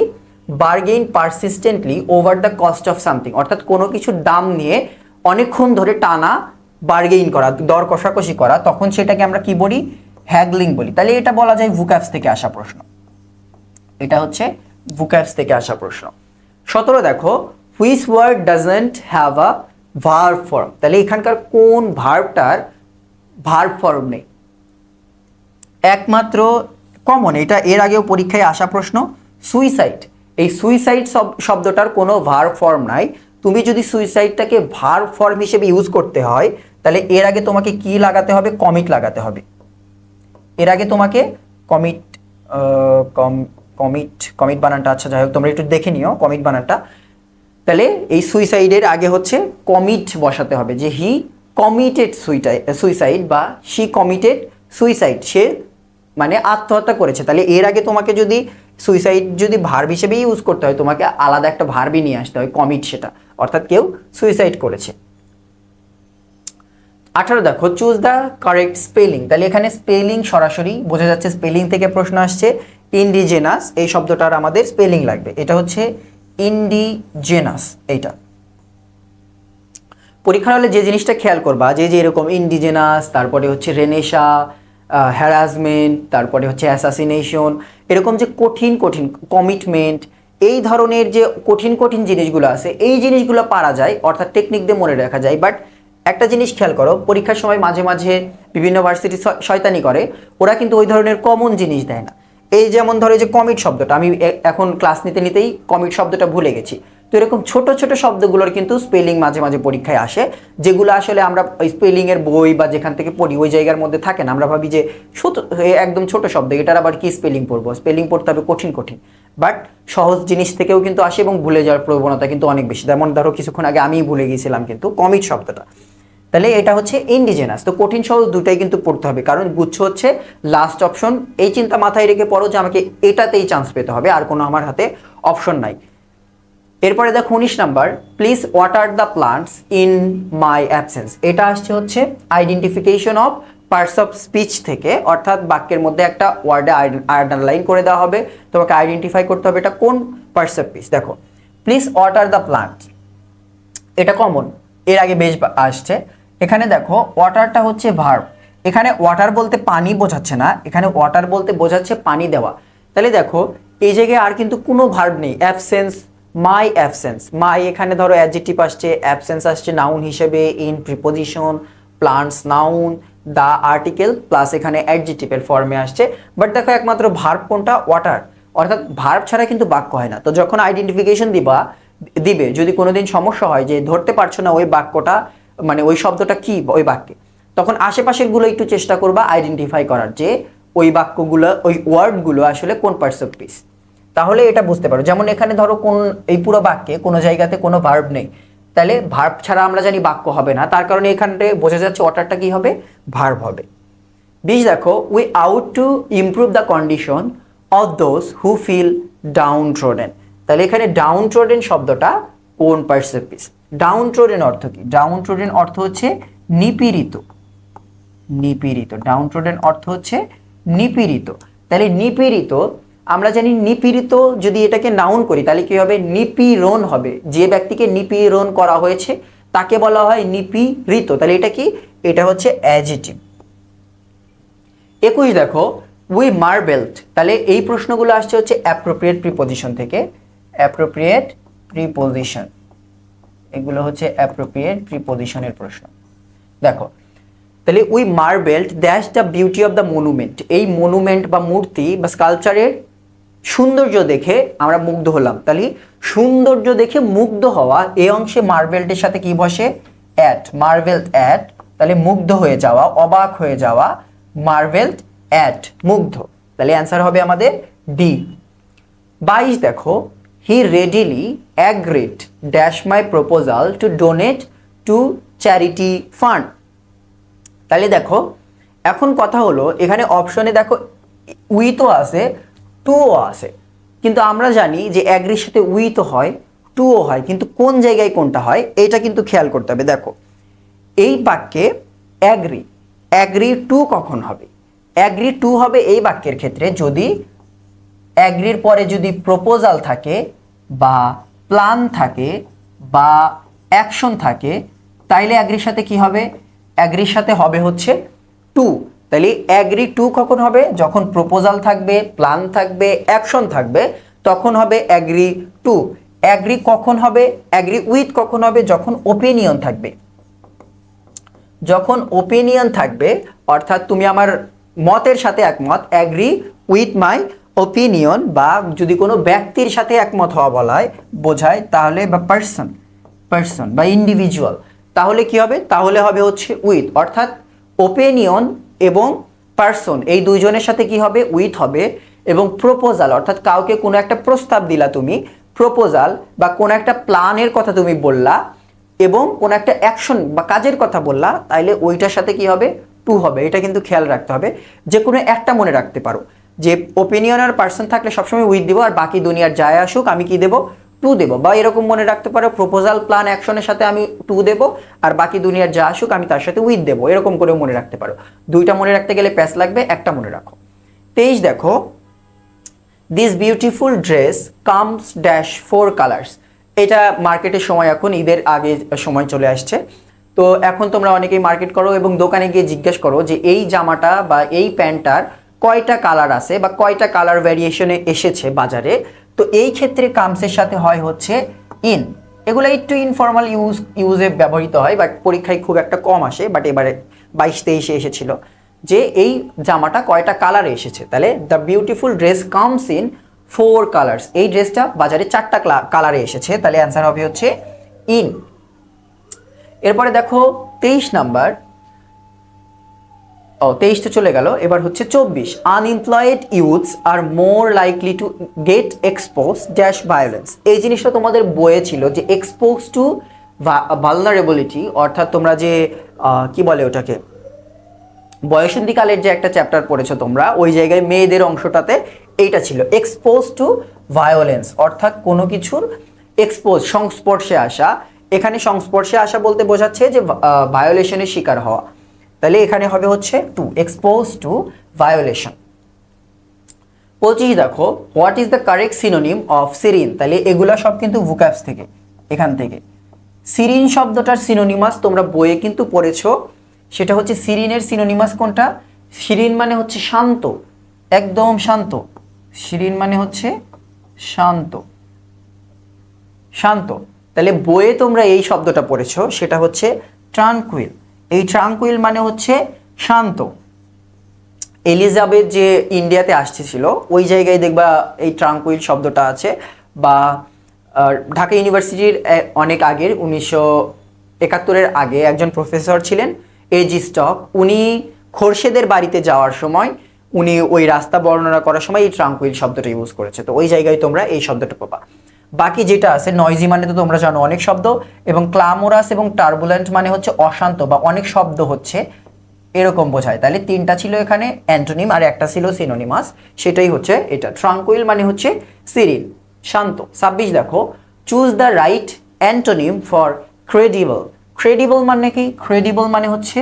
A: Bargain persistently over the cost of something, অর্থাৎ কোনো কিছুর দাম নিয়ে অনেকক্ষণ ধরে টানা বার্গেইন করা, দর কষাকষি করা, তখন সেটাকে আমরা কি বলি? হ্যাগলিং বলি। তাহলে এটা বলা যায় ভোক্যাবস থেকে আসা প্রশ্ন, এটা হচ্ছে ভোক্যাবস থেকে আসা প্রশ্ন। 17 দেখো, which word doesn't have a verb form? তাহলে এখানকার কোন ভার্বটার ভার্ব ফর্ম নেই? একমাত্র কমন, এটা এর আগেও পরীক্ষায় আসা প্রশ্ন, সুইসাইড। এই সুইসাইড শব্দটার কোনো ভার্ব ফর্ম নাই। তুমি যদি সুইসাইডটাকে ভার্ব ফর্ম হিসেবে ইউজ করতে হয় তাহলে এর আগে তোমাকে কি লাগাতে হবে? কমিট লাগাতে হবে। এর আগে তোমাকে কমিট, কমিট বানানটা, আচ্ছা যাই হোক তোমরা একটু দেখে নিও কমিট বানানটা। তাহলে এই সুইসাইডের আগে হচ্ছে কমিট বসাতে হবে, যে হি কমিটেড সুইসাইড বা শি কমিটেড সুইসাইড, সে মানে আত্মহত্যা করেছে। তাহলে এর আগে তোমাকে যদি সুইসাইড যদি ভার্ব হিসেবে ইউজ করতে হয় তোমাকে আলাদা একটা ভার্বই নিয়ে আসতে হয়, কমিট সেটা, অর্থাৎ কেউ সুইসাইড করেছে। 18 দেখো, চুজ দ্য কারেক্ট স্পেলিং। তাহলে এখানে স্পেলিং সরাসরি বোঝা যাচ্ছে স্পেলিং থেকে প্রশ্ন আসছে। ইন্ডিজেনাস এই শব্দটার আমাদের স্পেলিং লাগবে, এটা হচ্ছে ইন্ডিজেনাস। এইটা পরীক্ষার হলে যে জিনিসটা খেয়াল করবা, যে এরকম ইন্ডিজেনাস, তারপরে হচ্ছে রেনেশা, হ্যারাসমেন্ট, তারপরে হচ্ছে অ্যাসাসিনেশন, এরকম যে কঠিন কঠিন, কমিটমেন্ট, এই ধরনের যে কঠিন কঠিন জিনিসগুলো আছে, এই জিনিসগুলো পারা যায়, অর্থাৎ টেকনিক দিয়ে মনে রাখা যায়। বাট একটা জিনিস খেয়াল করো, পরীক্ষার সময় মাঝে মাঝে বিভিন্ন ভার্সিটি শয়তানি করে, ওরা কিন্তু ওই ধরনের কমন জিনিস দেয় না। এই যেমন ধরো যে কমিট শব্দটা, আমি এখন ক্লাস নিতে নিতেই কমিট শব্দটা ভুলে গেছি। তো এরকম ছোট ছোট শব্দগুলোর কিন্তু স্পেলিং মাঝে মাঝে পরীক্ষায় আসে, যেগুলো আসলে আমরা স্পেলিংয়ের বই বা যেখান থেকে পড়ি ওই জায়গার মধ্যে থাকে না। আমরা ভাবি যে একদম ছোট শব্দ, এটার আবার কি স্পেলিং পড়বো, স্পেলিং পড়তে হবে কঠিন কঠিন। বাট সহজ জিনিস থেকেও কিন্তু আসে এবং ভুলে যাওয়ার প্রবণতা কিন্তু অনেক বেশি। যেমন ধরো কিছুক্ষণ আগে আমিই ভুলে গিয়েছিলাম কিন্তু কমিট শব্দটা। তাহলে এটা হচ্ছে ইন্ডিজেনাস। তো কঠিন সহজ দুটাই কিন্তু পড়তে হবে, কারণ গুচ্ছ হচ্ছে লাস্ট অপশন। এই চিন্তা মাথায় রেখে পড়ো যে আমাকে এটাতেই চান্স পেতে হবে, আর কোনো আমার হাতে অপশন নাই। এরপরে দেখো 19 number, please water the plants in my absence. এটা আসছে হচ্ছে identification of parts of speech থেকে, অর্থাৎ বাক্যের মধ্যে একটা ওয়ার্ডে আন্ডারলাইন করে দেওয়া হবে, তোমাকে আইডেন্টিফাই করতে হবে এটা কোন পার্টস অফ স্পিচ। দেখো প্লিজ ওয়াটার দ্য প্লান্টস, এটা কমন, এর আগে বেশ আসছে। এখানে দেখো ওয়াটারটা হচ্ছে ভার্ব, এখানে ওয়াটার বলতে পানি বোঝাচ্ছে না, এখানে ওয়াটার বলতে বোঝাচ্ছে পানি দেওয়া। তাহলে দেখো এই জায়গায় আর কিন্তু কোনো ভার্ব নেই। অ্যাবসেন্স, মাই অ্যাবসেন্স, মাই এখানে ধরো অ্যাডজেক্টিভ আসছে, অ্যাবসেন্স আসছে নাউন হিসেবে, in preposition, plants noun, the article plus এখানে অ্যাডজেক্টিভের ফর্মে আসছে। বাট দেখো একমাত্র ভার্ব কোনটা? ওয়াটার, অর্থাৎ ভার্ব ছাড়া কিন্তু বাক্য হয় না। তো যখন আইডেন্টিফিকেশন দিবে, যদি কোনোদিন সমস্যা হয় যে ধরতে পারছো না ওই বাক্যটা মানে ওই শব্দটা কি ওই বাক্যে, তখন আশেপাশের গুলো একটু চেষ্টা করবা আইডেন্টিফাই করার, যে ওই বাক্যগুলো ওই ওয়ার্ডগুলো আসলে কোন পার্টস অফ স্পিচ, তাহলে এটা বুঝতে পারো। যেমন এখানে ধরো কোন এই পুরো বাক্যে কোনো জায়গাতে কোনো ভার্ব নেই, তাহলে ভার্ব ছাড়া আমরা জানি বাক্য হবে না, তার কারণে এখানে বোঝা যাচ্ছে ওয়াটারটা কি হবে? ভার্ব হবে। 20 দেখো, we ought to improve the condition of those who feel downtrodden. তাহলে এখানে ডাউন ট্রোডেন শব্দটা কোন parts of speech? Downtrodden অর্থ কি? ডাউন ট্রোডেন অর্থ হচ্ছে নিপীড়িত, নিপীড়িত। ডাউন ট্রোডেন অর্থ হচ্ছে নিপীড়িত। তাহলে নিপীড়িত, আমরা জানি নিপীড়িত যদি এটাকে নাউন করি তাহলে কি হবে? নিপীড়ন হবে। যে ব্যক্তিকে নিপীড়ন করা হয়েছে তাকে বলা হয় নিপীড়িত। তাহলে এটা কি? এটা হচ্ছে অ্যাডজেক্টিভ। 21 দেখো, উই মার্ভেলড। তাহলে এই প্রশ্নগুলো আসছে হচ্ছে অ্যাপ্রোপ্রিয়েট প্রিপোজিশন থেকে। অ্যাপ্রোপ্রিয়েট প্রিপোজিশন, এগুলো হচ্ছে অ্যাপ্রোপ্রিয়েট প্রিপোজিশনের প্রশ্ন। দেখো তাহলে we marvelled that's the beauty of the monument. এই মনুমেন্ট বা মূর্তি বা স্কাল্পচারের সৌন্দর্য দেখে আমরা মুগ্ধ হলাম। তাহলে সৌন্দর্য দেখে মুগ্ধ হওয়া, এই অংশে মার্ভেলডের সাথে কি বসে? At, marvelled at. তাহলে মুগ্ধ হয়ে যাওয়া, অবাক হয়ে যাওয়া, মার্ভেলড অ্যাট, মুগ্ধ। তাহলে অ্যান্সার হবে আমাদের ডি। 22 দেখো, he readily agreed dash my proposal to donate to charity fund. তাহলে দেখো এখন কথা হলো এখানে অপশনে দেখো উইথও আছে, টুও আছে, কিন্তু আমরা জানি যে অ্যাগ্রির সাথে উইথও হয়, টুও হয়, কিন্তু কোন জায়গায় কোনটা হয় এটা কিন্তু খেয়াল করতে হবে। দেখো এই বাক্যে অ্যাগ্রি, অ্যাগ্রি টু কখন হবে? অ্যাগ্রি টু হবে এই বাক্যের ক্ষেত্রে যদি অ্যাগ্রির পরে যদি প্রপোজাল থাকে বা প্ল্যান থাকে বা অ্যাকশন থাকে, তাইলে অ্যাগ্রির সাথে কি হবে? অ্যাগ্রির সাথে হবে হচ্ছে টু। তাহলে অ্যাগ্রি টু কখন হবে? যখন প্রপোজাল থাকবে, প্ল্যান থাকবে, অ্যাকশন থাকবে, তখন হবে অ্যাগ্রি টু। অ্যাগ্রি কখন হবে? অ্যাগ্রি উইথ কখন হবে? যখন ওপিনিয়ন থাকবে। যখন ওপিনিয়ন থাকবে, অর্থাৎ তুমি আমার মতের সাথে একমত, অ্যাগ্রি উইথ মাই ওপিনিয়ন, বা যদি কোনো ব্যক্তির সাথে একমত হওয়া বলায় বোঝায় তাহলে, বা পার্সন বা ইন্ডিভিজুয়াল, তাহলে কি হবে? তাহলে হবে হচ্ছে উইথ। অর্থাৎ ওপিনিয়ন এবং পার্সন এই দুইজনের সাথে কি হবে? উইথ হবে। এবং প্রপোজাল অর্থাৎ কাউকে কোনো একটা প্রস্তাব দিলা তুমি, প্রপোজাল বা কোনো একটা প্ল্যানের কথা তুমি বললা এবং কোনো একটা অ্যাকশন বা কাজের কথা বললা, তাইলে ওইটার সাথে কি হবে? টু হবে। এটা কিন্তু খেয়াল রাখতে হবে। যে কোনো একটা মনে রাখতে পারো যে ওপিনিয়ন আর পার্সন থাকলে সবসময় উইথ দিব, আর বাকি দুনিয়ার যায় আসুক আমি কি দেব? টু দেব। বা এরকম মনে রাখতে পারো প্রপোজাল প্ল্যান অ্যাকশনের সাথে আমি টু দেব, আর বাকি দুনিয়ার যা আসুক আমি তার সাথে উইথ দেব। এরকম করে মনে রাখতে পারো। দুইটা মনে রাখতে গেলে প্যাস লাগবে, একটা মনে রাখো। 23 দেখো, this beautiful dress comes dash 4 colours. এটা মার্কেটের সময়, এখন ঈদের আগে সময় চলে আসছে, তো এখন তোমরা অনেকেই মার্কেট করো এবং দোকানে গিয়ে জিজ্ঞেস করো যে এই জামাটা বা এই প্যান্টটার কয়টা কালার আছে বা কয়টা কালার ভ্যারিয়েশনে এসেছে বাজারে। তো এই ক্ষেত্রে কামসের সাথে হয় হচ্ছে ইন। এগুলো একটু ইনফর্মাল ইউজে ব্যবহৃত হয়, বাট পরীক্ষায় খুব একটা কম আসে, বাট এবারে 22-23 এসেছিল যে এই জামাটা কয়টা কালারে এসেছে। তাহলে the beautiful dress comes in 4 colours, এই ড্রেসটা বাজারে 4টা কালারে এসেছে, তাহলে অ্যান্সার হবে হচ্ছে ইন। এরপরে দেখো 23 নাম্বার, 23 তো চলে গেল, এবার হচ্ছে 24। Unemployed youths are more likely to get expose dash violence. এই জিনিসটা তোমাদের বইয়ে ছিল যে এক্সপোজ টু ভালনারেবিলিটি, অর্থাৎ তোমরা যে কি বলে ওটাকে, বয়সন্ধিকালের যে একটা চ্যাপ্টার পড়েছো তোমরা, ওই জায়গায় মেয়েদের অংশটাতে এইটা ছিল এক্সপোজ টু ভায়োলেন্স, অর্থাৎ কোনো কিছুর এক্সপোজ, সংস্পর্শে আসা। এখানে সংস্পর্শে আসা বলতে বোঝাচ্ছে যে ভায়োলেশনের শিকার হওয়া, তাহলে এখানে হবে হচ্ছে টু, এক্সপোজ টু ভায়োলেশন। 25 দেখো, what is the correct synonym of serene. তাহলে এগুলা সব কিন্তু ভোক্যাবস থেকে, এখান থেকে সিরিন শব্দটার সিনোনিমাস তোমরা বইয়ে কিন্তু পড়েছো, সেটা হচ্ছে সিরিনের সিনোনিমাস কোনটা? সিরিন মানে হচ্ছে শান্ত, একদম শান্ত। সিরিন মানে হচ্ছে শান্ত, শান্ত। তাহলে বইয়ে তোমরা এই শব্দটা পড়েছো, সেটা হচ্ছে ট্রাঙ্কুইল। এই ট্রাঙ্কুইল মানে হচ্ছে শান্ত। এলিজাবেথ যে ইন্ডিয়াতে আসছিল ওই জায়গায় দেখবা এই ট্রাঙ্কুইল শব্দটা আছে। বা ঢাকা ইউনিভার্সিটির অনেক আগের 1971-এর আগে একজন প্রফেসর ছিলেন এজি স্টক, উনি খোরশেদের বাড়িতে যাওয়ার সময় উনি ওই রাস্তা বর্ণনা করার সময় এই ট্রাঙ্কুইল শব্দটা ইউজ করেছে, তো ওই জায়গায় তোমরা এই শব্দটা পাবা। বাকি যেটা আছে নয়জি মানে তো তোমরা জানো অনেক শব্দ, এবং ক্লামোরাস এবং টার্বুলেন্ট মানে হচ্ছে অশান্ত বা অনেক শব্দ হচ্ছে এরকম বোঝায়। তাহলে তিনটা ছিল এখানে অ্যান্টোনিম আর একটা ছিল সিনোনিমাস, সেটাই হচ্ছে এটা। ট্রাঙ্কুইল মানে হচ্ছে সিরিন, শান্ত। 26 দেখো, choose the right antonym for credible. Credible মানে কি? ক্রেডিবল মানে হচ্ছে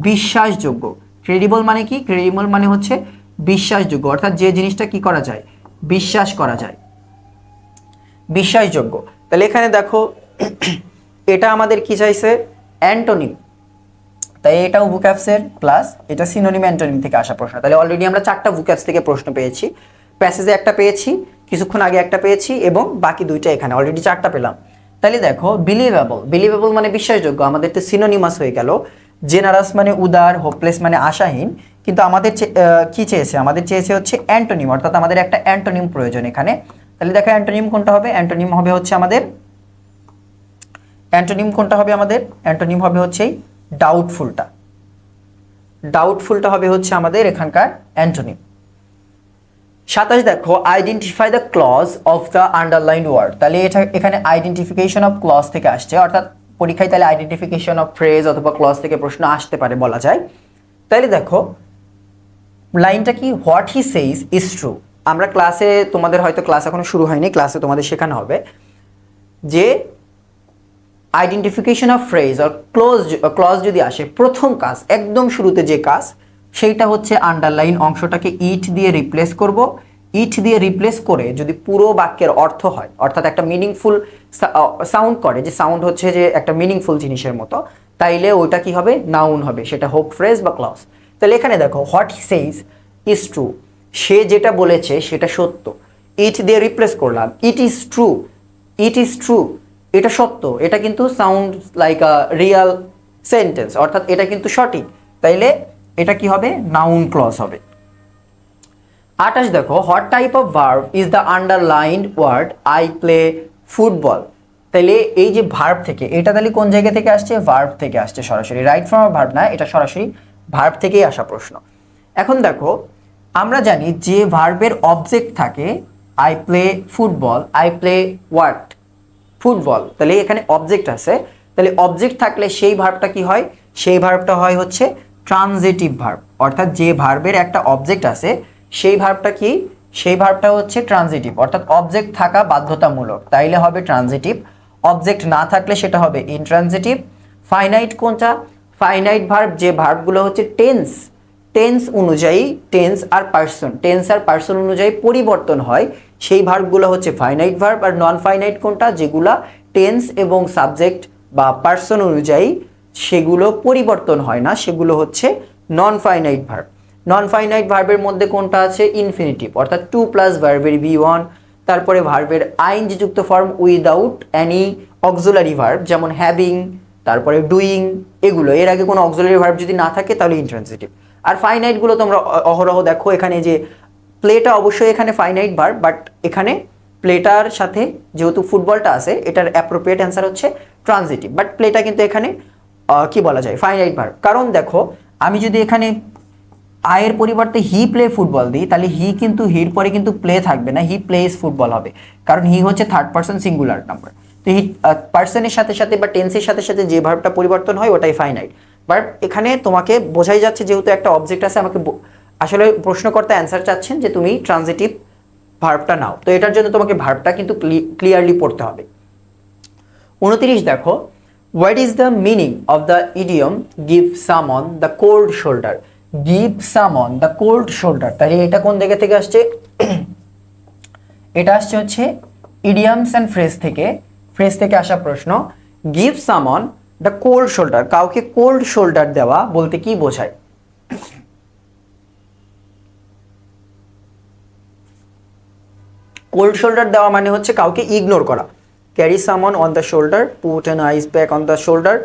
A: বিশ্বাসযোগ্য। ক্রেডিবল মানে কি? ক্রেডিবল মানে হচ্ছে বিশ্বাসযোগ্য, অর্থাৎ যে জিনিসটা কি করা যায়? বিশ্বাস করা যায়, বিশ্বাসযোগ্য। তাহলে এখানে দেখো এটা আমাদের কি চাইছে? অ্যান্টোনিম, তাই এটাও ভোক্যাবসের প্লাস এটা সিনোনিম অ্যান্টোনিম থেকে আসা প্রশ্ন। তাহলে অলরেডি আমরা 4টা ভোক্যাবস থেকে প্রশ্ন পেয়েছি, প্যাসেজে একটা পেয়েছি, কিছুক্ষণ আগে একটা পেয়েছি, এবং বাকি 2টা এখানে, অলরেডি 4টা পেলাম। তাহলে দেখো বিলিভেবল, বিলিভেবল মানে বিশ্বাসযোগ্য, আমাদের তো সিনোনিমাস হয়ে গেল। জেনারাস মানে উদার, হোপলেস মানে আশাহীন, কিন্তু আমাদের কি চেয়েছে? আমাদের চেয়েছে হচ্ছে অ্যান্টোনিম, অর্থাৎ আমাদের একটা অ্যান্টোনিম প্রয়োজন এখানে। তাহলে দেখো অ্যান্টোনিম কোনটা হবে? অ্যান্টোনিম হবে হচ্ছে আমাদের, অ্যান্টোনিম কোনটা হবে আমাদের? অ্যান্টোনিম হবে হচ্ছে ডাউটফুলটা। ডাউটফুলটা হবে হচ্ছে আমাদের এখানকার অ্যান্টোনিম। 27 দেখো identify the clause of the underline word. তাহলে এটা এখানে আইডেন্টিফিকেশন অফ ক্লজ থেকে আসছে, অর্থাৎ পরীক্ষায় তাহলে আইডেন্টিফিকেশন অফ ফ্রেজ অথবা ক্লজ থেকে প্রশ্ন আসতে পারে বলা যায়। তাহলে দেখো লাইনটা কি, what he says is true. আমরা ক্লাসে, তোমাদের হয়তো ক্লাস এখনো শুরু হয়নি, ক্লাসে তোমাদের শেখানো হবে যে আইডেন্টিফিকেশন অফ ফ্রেজ আর ক্লজ যদি আসে, প্রথম কাজ একদম শুরুতে যে কাজ সেইটা হচ্ছে আন্ডারলাইন অংশটাকে ইট দিয়ে রিপ্লেস করব। ইট দিয়ে রিপ্লেস করে যদি পুরো বাক্যের অর্থ হয়, অর্থাৎ একটা মিনিংফুল সাউন্ড করে, যে সাউন্ড হচ্ছে যে একটা মিনিংফুল জিনিসের মতো, তাইলে ওইটা কি হবে, নাউন হবে, সেটা হোক ফ্রেজ বা ক্লজ। তাহলে এখানে দেখো what he says is true, সে যেটা বলেছে সেটা সত্য। ইট দিয়ে রিপ্লেস করলাম, it is true, it is true, এটা সত্য, এটা কিন্তু sound like a real sentence, অর্থাৎ এটা কিন্তু সঠিক, তাইলে এটা কি হবে, নাউন ক্লজ হবে। 28 দেখো what type of verb is the underlined word I play football. তাহলে এই যে ভার্ব থেকে, এটা তাহলে কোন জায়গা থেকে আসছে, ভার্ব থেকে আসছে সরাসরি, রাইট ফ্রম আ ভার্ব না, এটা সরাসরি ভার্ব থেকেই আসা প্রশ্ন। এখন দেখো আমরা জানি যে ভার্বের অবজেক্ট থাকে, I play football, I play what, football, তাহলে এখানে অবজেক্ট আছে, তাহলে অবজেক্ট থাকলে সেই ভার্বটা কি হয়, সেই ভার্বটা হয় হচ্ছে ট্রানজিটিভ ভার্ব, অর্থাৎ যে ভার্বের একটা অবজেক্ট আছে সেই ভার্বটা কি, সেই ভার্বটা হচ্ছে ট্রানজিটিভ, অর্থাৎ অবজেক্ট থাকা বাধ্যতামূলক, তাইলে হবে ট্রানজিটিভ। অবজেক্ট না থাকলে সেটা হবে ইনট্রানজিটিভ। ফাইনাইট কোনটা, ফাইনাইট ভার্ব যে ভার্বগুলো হচ্ছে টেন্স, টেন্স অনুযায়ী, টেন্স আর পার্সন অনুযায়ী পরিবর্তন হয়, সেই ভার্বগুলো হচ্ছে ফাইনাইট ভার্ব। আর নন ফাইনাইট কোনটা, যেগুলা টেন্স এবং সাবজেক্ট বা পার্সন অনুযায়ী সেগুলো পরিবর্তন হয় না, সেগুলো হচ্ছে non finite verb. Non finite ভার্বের মধ্যে কোনটা আছে, ইনফিনিটিভ, অর্থাৎ টু প্লাস ভার্বের V1, তারপরে ভার্বের আইএনজি যুক্ত form without any auxiliary verb, যেমন হ্যাভিং, তারপরে ডুইং, এগুলো এর আগে কোনো অক্সিলারি ভার্ব যদি না থাকে তাহলে ইনট্রানজিটিভ। আর ফাইনাইটগুলো তোমরা অহরহ দেখো, এখানে যে প্লেটা অবশ্যই এখানে ফাইনাইট ভার্ব, বাট এখানে প্লেটার সাথে যেহেতু ফুটবলটা আছে, এটার অ্যাপ্রোপ্রিয়েট অ্যান্সার হচ্ছে ট্রানজিটিভ, বাট প্লেটা কিন্তু এখানে কি বলা যায়, ফাইনাইট ভার্ব। কারণ দেখো আমি যদি এখানে আয়ের পরিবর্তে হি প্লে ফুটবল দিই, তাহলে হি কিন্তু হির পরে কিন্তু প্লে থাকবে না, হি প্লেস ফুটবল হবে, কারণ হি হচ্ছে থার্ড পার্সন সিঙ্গুলার নাম্বার। তো হি পার্সনের সাথে সাথে বা টেন্সের সাথে সাথে যে ভার্বটা পরিবর্তন হয় ওটাই ফাইনাইট। বাট এখানে তোমাকে বোঝাই যাচ্ছে যেহেতু একটা অবজেক্ট আছে, আমাকে আসলে প্রশ্নকর্তা অ্যান্সার চাচ্ছেন যে তুমি ট্রানজিটিভ ভার্বটা নাও, তো এটার জন্য তোমাকে ভার্বটা কিন্তু ক্লিয়ারলি পড়তে হবে। 29 দেখো what is the meaning of the idiom give সামন দ্য কোল্ড শোল্ডার। গিভ সামন দ্য কোল্ড শোল্ডার, তাহলে এটা কোন জায়গা থেকে আসছে, এটা আসছে হচ্ছে ইডিয়ামস অ্যান্ড ফ্রেজ থেকে আসা প্রশ্ন। গিভ সামন দ্য কোল্ড শোল্ডার, কাউকে কোল্ড শোল্ডার দেওয়া বলতে কি বোঝায়, কোল্ড শোল্ডার দেওয়া মানে হচ্ছে কাউকে ইগনোর করা। Carry someone on the shoulder, put an ice pack on the shoulder,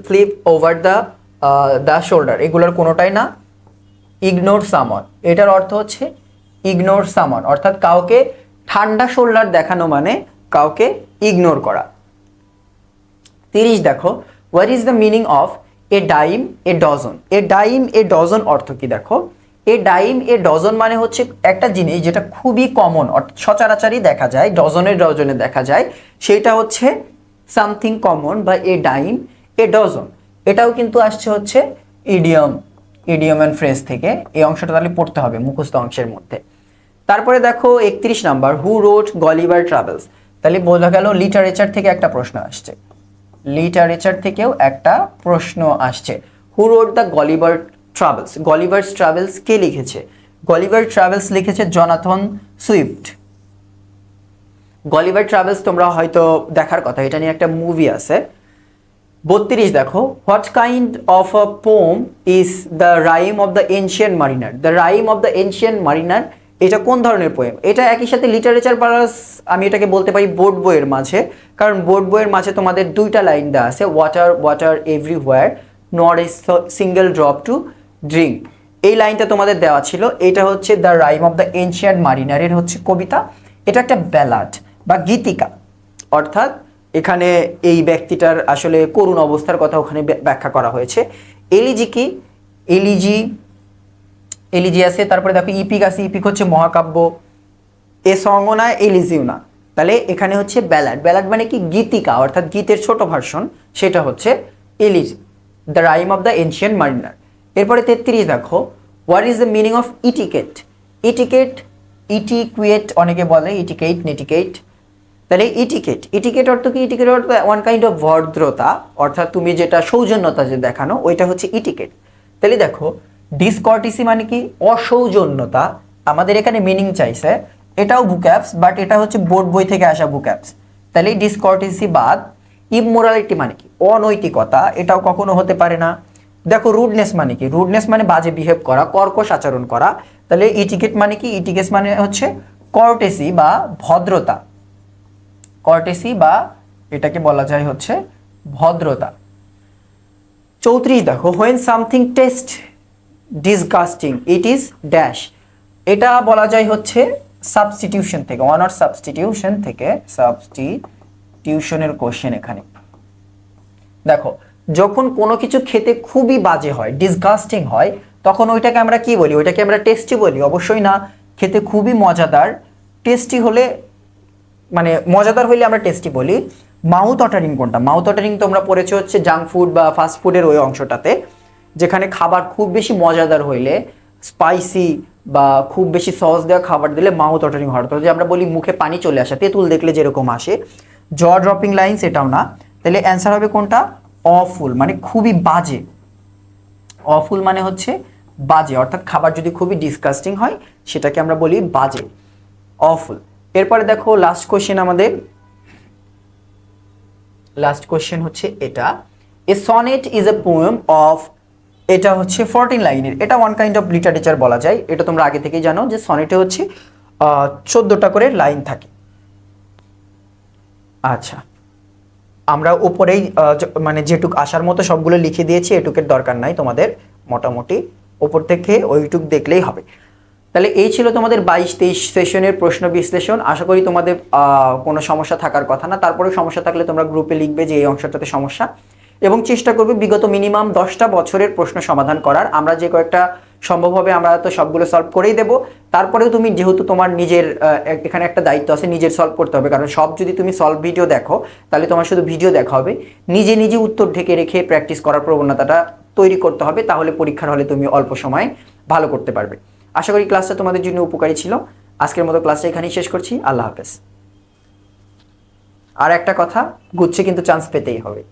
A: flip over the shoulder, এগুলোর কোনোটাই না। ইগনোর সামন, এটার অর্থ হচ্ছে ইগনোর সামন, অর্থাৎ কাউকে ঠান্ডা শোল্ডার দেখানো মানে কাউকে ইগনোর করা। 30 দেখো what is the meaning of A dime A dozen. A dime A dozen অর্থ কি দেখো, এ ডাইম এ ডজন মানে হচ্ছে একটা জিনিস যেটা খুবই কমন, সচরাচরই দেখা যায়, ডজনে দেখা যায়, সেটা হচ্ছে সামথিং কমন বা এ ডাইম এ ডজন। এটাও কিন্তু আসছে হচ্ছে ইডিয়ম অ্যান্ড ফ্রেজ থেকে, এই অংশটা তাহলে পড়তে হবে মুখস্থ অংশের মধ্যে। তারপরে দেখো 31 নাম্বার হু রোট গলিভার ট্রাভেলস, তাহলে বোঝা গেল লিটারেচার থেকে একটা প্রশ্ন আসছে, লিটারেচার থেকেও একটা প্রশ্ন আসছে। হু রোট দ্য গলিভার ট্রাভেলস, গলিভার্স ট্রাভেলস কে লিখেছে, গলিভার ট্রাভেলস লিখেছে জনাথন সুইফট। গলিভার ট্রাভেলস তোমরা হয়তো দেখার কথা, এটা নিয়ে একটা মুভি আছে। 32 দেখো what kind of a poem is the rime of the ancient mariner. The rime of the ancient mariner, এটা কোন ধরনের পোয়েম, এটা একই সাথে লিটারেচার প্লাস আমি এটাকে বলতে পারি বোর্ড বইয়ের মাঝে, কারণ বোর্ড বইয়ের মাঝে তোমাদের দুইটা লাইন দেওয়া আছে, water water everywhere not a single drop to drink, এই লাইনটা তোমাদের দেওয়া ছিল। এটা হচ্ছে the rime of the ancient মারিনারের হচ্ছে কবিতা, এটা একটা ব্যালাড বা গীতিকা, অর্থাৎ এখানে এই ব্যক্তিটার আসলে করুণ অবস্থার কথা ওখানে ব্যাখ্যা করা হয়েছে। এলিজি কি, এলিজি, এলিজি আছে, তারপরে দেখো ইপিক আছে, ইপিক হচ্ছে মহাকাব্য, এ সঙ্গও না এলিজিও না, তাহলে এখানে হচ্ছে ব্যালাড। ব্যালাড মানে কি গীতিকা, অর্থাৎ গীতের ছোট ভার্সন, সেটা হচ্ছে elegy, the rime of the ancient mariner. এরপরে 33 দেখো, what is the meaning of etiquette. Etiquette, etiquette অনেকে বলে, ইটিকেট নেটিকেট, তাহলে ইটিকেট, ইটিকেট অর্থ কি? ইটিকেট অর্থ ওয়ান কাইন্ড অফ ভদ্রতা, অর্থাৎ তুমি যেটা সৌজন্যতা যে দেখানো, ওইটা হচ্ছে ইটিকেট। তাহলে দেখো ডিসকর্টিসি মানে কি? অসৌজন্যতা। আমাদের এখানে মিনিং চাইছে, এটাও বুকঅ্যাপস, বাট এটা হচ্ছে বোর্ড বই থেকে আসা বুকঅ্যাপস। তাহলে ডিসকর্টিসি বাদ। ইমোরালিটি মানে কি? অনৈতিকতা, এটাও কখনো হতে পারে না। দেখো রুডনেস মানে কি? রুডনেস মানে বাজে বিহেভ করা, কর্কশ আচরণ করা। তাহলে ইটিকেট মানে কি? ইটিকেস মানে হচ্ছে কর্টেসি বা ভদ্রতা, কর্টেসি বা এটাকে বলা যায় হচ্ছে ভদ্রতা। 34 দেখো, when something test disgusting it is dash. এটা বলা যায় হচ্ছে সাবস্টিটিউশন থেকে, ওয়ান অর সাবস্টিটিউশন থেকে, সাবস্টিটিউশনের কোশ্চেন এখানে। দেখো যখন কোনো কিছু খেতে খুবই বাজে হয়, ডিসগাস্টিং হয়, তখন ওইটাকে আমরা কি বলি? ওইটাকে আমরা টেস্টি বলি? অবশ্যই না, খেতে খুবই মজাদার। টেস্টি হলে মানে মজাদার হইলে আমরা টেস্টি বলি। মাউথ ওয়াটারিং কোনটা? মাউথ ওয়াটারিং তোমরা পড়েছো হচ্ছে জাঙ্ক ফুড বা ফাস্ট ফুডের ওই অংশটাতে, যেখানে খাবার খুব বেশি মজাদার হইলে, স্পাইসি বা খুব বেশি সস দেওয়া খাবার দিলে মাউথ ওয়াটারিং হয়। যে আমরা বলি মুখে পানি চলে আসে, তেঁতুল দেখলে যেরকম আসে। জ ড্রপিং লাইন্স, এটাও না। তাহলে অ্যান্সার হবে কোনটা? অফুল, মানে খুবই বাজে। অফুল মানে হচ্ছে বাজে, অর্থাৎ খাবার যদি খুবই ডিসকাস্টিং হয় সেটাকে আমরা বলি বাজে, অফুল। এরপরে দেখো লাস্ট কোশ্চেন আমাদের, লাস্ট কোশ্চেন হচ্ছে এটা, a sonnet is a poem of, এটা হচ্ছে 14 লাইনের। এটা ওয়ান কাইন্ড অফ লিটারেচার বলা যায়। এটা তোমরা আগে থেকেই জানো যে সনেটে হচ্ছে 14টা করে লাইন থাকে। আচ্ছা, আমরা উপরেই মানে যেটুক আসার মতো সবগুলো লিখে দিয়েছি, এটুকের দরকার নাই তোমাদের, মোটামুটি উপর থেকে ওইটুক দেখলেই হবে। তাহলে এই ছিল তোমাদের 22-23 সেশনের প্রশ্ন বিশ্লেষণ। আশা করি তোমাদের কোনো সমস্যা থাকার কথা না। তারপরে সমস্যা থাকলে তোমরা গ্রুপে লিখবে যে এই অংশটাতে সমস্যা, এবং চেষ্টা করবে বিগত মিনিমাম 10টা বছরের প্রশ্ন সমাধান করার। আমরা যে কয়েকটা সম্ভব হবে আমরা তো সবগুলো সলভ করেই দেবো। তারপরেও তুমি যেহেতু তোমার নিজের এখানে একটা দায়িত্ব আছে, নিজের সলভ করতে হবে, কারণ সব যদি তুমি সলভ ভিডিও দেখো তাহলে তোমার শুধু ভিডিও দেখা হবে, নিজে নিজে উত্তর ঢেকে রেখে প্র্যাকটিস করার প্রবণতাটা তৈরি করতে হবে, তাহলে পরীক্ষার হলে তুমি অল্প সময়ে ভালো করতে পারবে। আশা করি ক্লাসটা তোমাদের জন্য উপকারী ছিল। আজকের মতো ক্লাসটা এখানেই শেষ করছি। আল্লাহ হাফেজ। আর একটা কথা, গুচ্ছে কিন্তু চান্স পেতেই হবে।